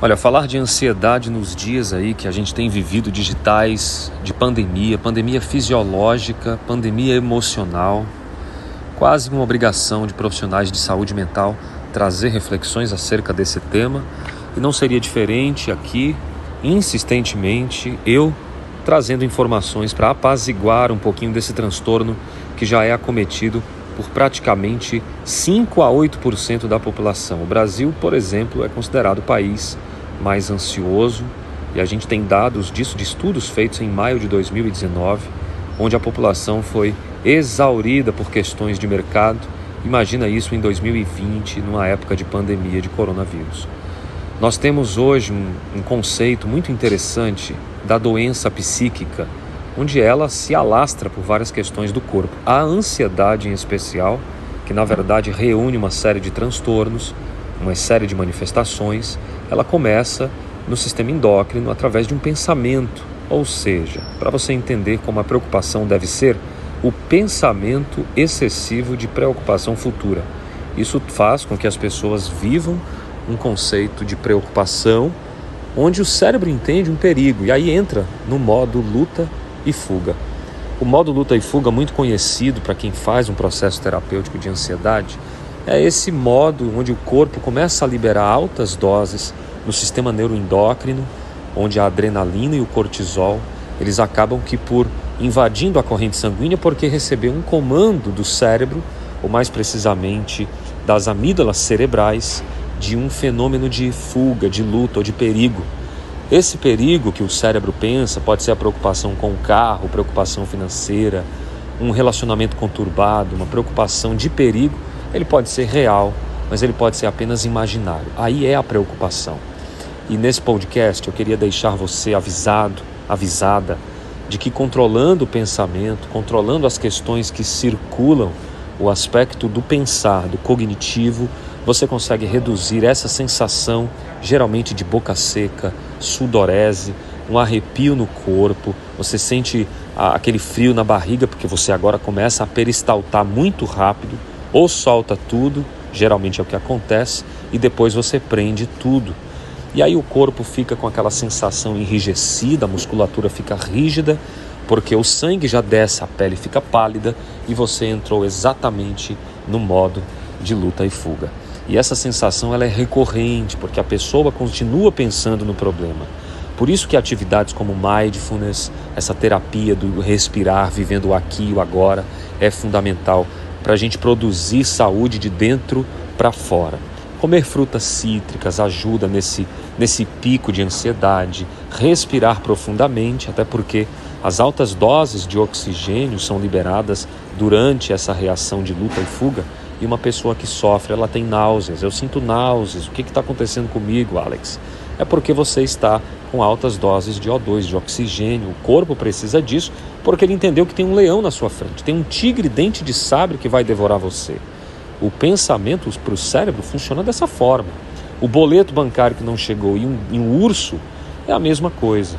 Olha, falar de ansiedade nos dias aí que a gente tem vivido digitais, de pandemia fisiológica, pandemia emocional, quase uma obrigação de profissionais de saúde mental trazer reflexões acerca desse tema. E não seria diferente aqui, insistentemente, eu trazendo informações para apaziguar um pouquinho desse transtorno que já é acometido por praticamente 5 a 8% da população. O Brasil, por exemplo, é considerado o país mais ansioso e a gente tem dados disso de estudos feitos em maio de 2019, onde a população foi exaurida por questões de mercado. Imagina isso em 2020, numa época de pandemia de coronavírus. Nós temos hoje um conceito muito interessante da doença psíquica, onde ela se alastra por várias questões do corpo. A ansiedade em especial, que na verdade reúne uma série de transtornos, uma série de manifestações, ela começa no sistema endócrino através de um pensamento. Ou seja, para você entender como a preocupação deve ser, o pensamento excessivo de preocupação futura. Isso faz com que as pessoas vivam um conceito de preocupação, onde o cérebro entende um perigo e aí entra no modo luta e fuga. O modo luta e fuga, muito conhecido para quem faz um processo terapêutico de ansiedade, é esse modo onde o corpo começa a liberar altas doses no sistema neuroendócrino, onde a adrenalina e o cortisol, eles acabam que por invadindo a corrente sanguínea, porque recebeu um comando do cérebro, ou mais precisamente das amígdalas cerebrais, de um fenômeno de fuga, de luta ou de perigo. Esse perigo que o cérebro pensa pode ser a preocupação com o carro, preocupação financeira, um relacionamento conturbado, uma preocupação de perigo. Ele pode ser real, mas ele pode ser apenas imaginário. Aí é a preocupação. E nesse podcast eu queria deixar você avisada, de que controlando o pensamento, controlando as questões que circulam, o aspecto do pensar, do cognitivo, você consegue reduzir essa sensação, geralmente de boca seca, sudorese, um arrepio no corpo, você sente aquele frio na barriga, porque você agora começa a peristaltar muito rápido, ou solta tudo, geralmente é o que acontece, e depois você prende tudo. E aí o corpo fica com aquela sensação enrijecida, a musculatura fica rígida, porque o sangue já desce, a pele fica pálida e você entrou exatamente no modo de luta e fuga. E essa sensação ela é recorrente, porque a pessoa continua pensando no problema. Por isso que atividades como mindfulness, essa terapia do respirar, vivendo o aqui e o agora, é fundamental para a gente produzir saúde de dentro para fora. Comer frutas cítricas ajuda nesse pico de ansiedade, respirar profundamente, até porque as altas doses de oxigênio são liberadas durante essa reação de luta e fuga, e uma pessoa que sofre, ela tem náuseas. Eu sinto náuseas. O que está acontecendo comigo, Alex? É porque você está com altas doses de O2, de oxigênio. O corpo precisa disso porque ele entendeu que tem um leão na sua frente, tem um tigre dente de sabre que vai devorar você. O pensamento para o cérebro funciona dessa forma. O boleto bancário que não chegou e um urso é a mesma coisa,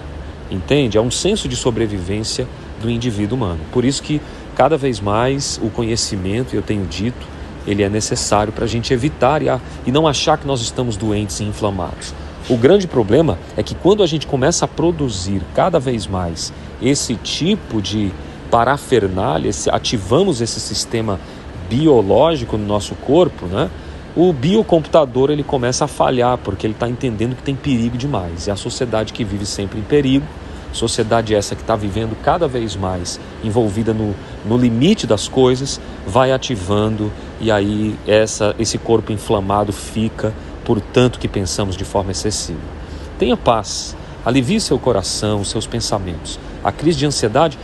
entende? É um senso de sobrevivência do indivíduo humano. Por isso que cada vez mais o conhecimento, eu tenho dito, ele é necessário para a gente evitar e não achar que nós estamos doentes e inflamados. O grande problema é que quando a gente começa a produzir cada vez mais esse tipo de parafernália, ativamos esse sistema biológico no nosso corpo, né? O biocomputador ele começa a falhar porque ele está entendendo que tem perigo demais. É a sociedade que vive sempre em perigo, sociedade essa que está vivendo cada vez mais envolvida no limite das coisas, vai ativando e aí esse corpo inflamado fica por tanto que pensamos de forma excessiva. Tenha paz, alivie seu coração, seus pensamentos. A crise de ansiedade,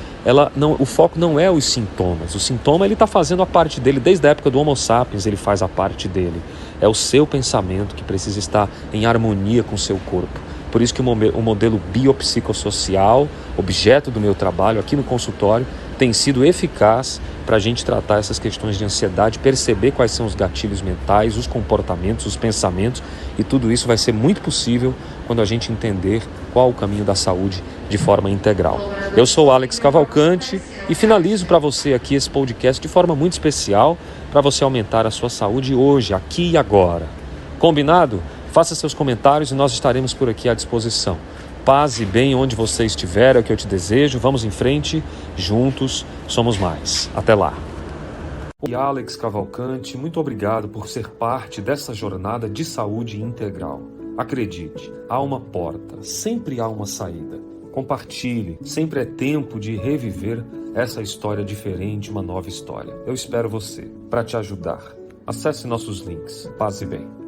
o foco não é os sintomas. O sintoma ele está fazendo a parte dele, desde a época do Homo sapiens ele faz a parte dele. É o seu pensamento que precisa estar em harmonia com o seu corpo. Por isso que o modelo biopsicossocial, objeto do meu trabalho aqui no consultório, tem sido eficaz para a gente tratar essas questões de ansiedade, perceber quais são os gatilhos mentais, os comportamentos, os pensamentos, e tudo isso vai ser muito possível quando a gente entender qual o caminho da saúde de forma integral. Eu sou Alex Cavalcante e finalizo para você aqui esse podcast de forma muito especial para você aumentar a sua saúde hoje, aqui e agora. Combinado? Faça seus comentários e nós estaremos por aqui à disposição. Paz e bem onde você estiver, é o que eu te desejo. Vamos em frente, juntos somos mais. Até lá. E Alex Cavalcante, muito obrigado por ser parte dessa jornada de saúde integral. Acredite, há uma porta, sempre há uma saída. Compartilhe, sempre é tempo de reviver essa história diferente, uma nova história. Eu espero você para te ajudar. Acesse nossos links. Paz e bem.